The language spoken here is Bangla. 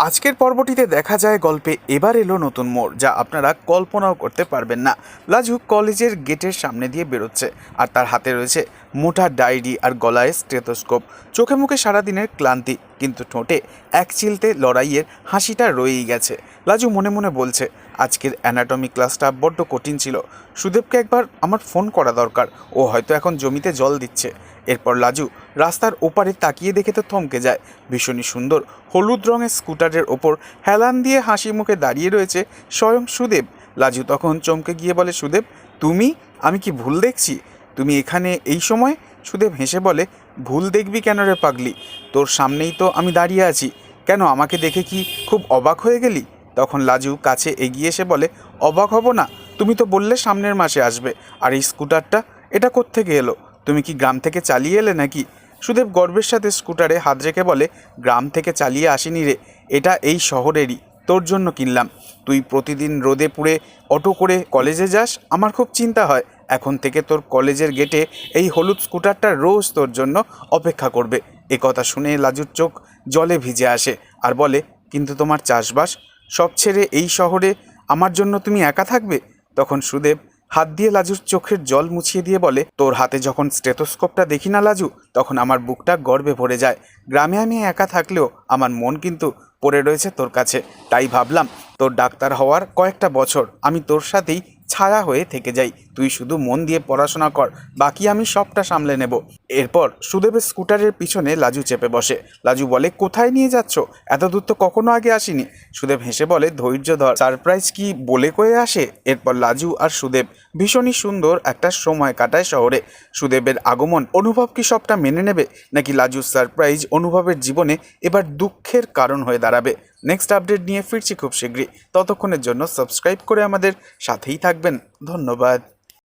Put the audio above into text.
আজকের পর্বটিতে দেখা যায় গল্পে এবার এলো নতুন মোড়, যা আপনারা কল্পনাও করতে পারবেন না। লাজু কলেজের গেটের সামনে দিয়ে বেরোচ্ছে, আর তার হাতে রয়েছে মোটা ডায়েরি আর গলায় স্টেথোস্কোপ। চোখে মুখে সারাদিনের ক্লান্তি, কিন্তু ঠোঁটে এক চিলতে লড়াইয়ের হাসিটা রয়েই গেছে। লাজু মনে মনে বলছে, আজকের অ্যানাটমি ক্লাসটা বড্ড কঠিন ছিল। সুদেবকে একবার আমার ফোন করা দরকার, ও হয়তো এখন জমিতে জল দিচ্ছে। এরপর লাজু রাস্তার ওপারে তাকিয়ে দেখে তো থমকে যায়। ভীষণই সুন্দর হলুদ রঙের স্কুটারের ওপর হেলান দিয়ে হাসি মুখে দাঁড়িয়ে রয়েছে স্বয়ং সুদেব। লাজু তখন চমকে গিয়ে বলে, সুদেব তুমি? আমি কি ভুল দেখছি? তুমি এখানে এই সময়? সুদেব হেসে বলে, ভুল দেখবি কেন রে পাগলি? তোর সামনেই তো আমি দাঁড়িয়ে আছি। কেন, আমাকে দেখে কি খুব অবাক হয়ে গেলি? তখন লাজু কাছে এগিয়ে এসে বলে, অবাক হব না? তুমি তো বললে সামনের মাসে আসবে, আর এই স্কুটারটা এটা কোত্থেকে এলো? তুমি কি গ্রাম থেকে চালিয়ে এলে নাকি? সুদেব গর্বের সাথে স্কুটারে হাত রেখে বলে, গ্রাম থেকে চালিয়ে আসিনি রে, এটা এই শহরেরই, তোর জন্য কিনলাম। তুই প্রতিদিন রোদে পুড়ে অটো করে কলেজে যাস, আমার খুব চিন্তা হয়। এখন থেকে তোর কলেজের গেটে এই হলুদ স্কুটারটা রোজ তোর জন্য অপেক্ষা করবে। এ কথা শুনে লাজুর চোখ জলে ভিজে আসে আর বলে, কিন্তু তোমার চাষবাস সব ছেড়ে এই শহরে আমার জন্য তুমি একা থাকবে? তখন সুদেব হাত দিয়ে লাজুর চোখের জল মুছিয়ে দিয়ে বলে, তোর হাতে যখন স্টেথোস্কোপটা দেখি না লাজু, তখন আমার বুকটা গর্বে ভরে যায়। গ্রামে আমি একা থাকলেও আমার মন কিন্তু পড়ে রয়েছে তোর কাছে। তাই ভাবলাম, তোর ডাক্তার হওয়ার কয়েকটা বছর আমি তোর সাথেই ছায়া হয়ে থেকে যাই। তুই শুধু মন দিয়ে পড়াশোনা কর, বাকি আমি সবটা সামলে নেব। এরপর সুদেবের স্কুটারের পিছনে লাজু চেপে বসে। লাজু বলে, কোথায় নিয়ে যাচ্ছ? এত দূর তো কখনো আগে আসিনি। সুদেব হেসে বলে, ধৈর্য ধর, সারপ্রাইজ কি বলে কয়ে আসে। এরপর লাজু আর সুদেব ভীষণই সুন্দর একটা সময় কাটায় শহরে। সুদেবের আগমন অনুভব কি সবটা মেনে নেবে, নাকি লাজুর সারপ্রাইজ অনুভবের জীবনে এবার দুঃখের কারণ হয়ে দাঁড়াবে? নেক্সট আপডেট নিয়ে ফিরছি খুব শীঘ্রই। ততক্ষণের জন্য সাবস্ক্রাইব করে আমাদের সাথেই থাকবেন। ধন্যবাদ।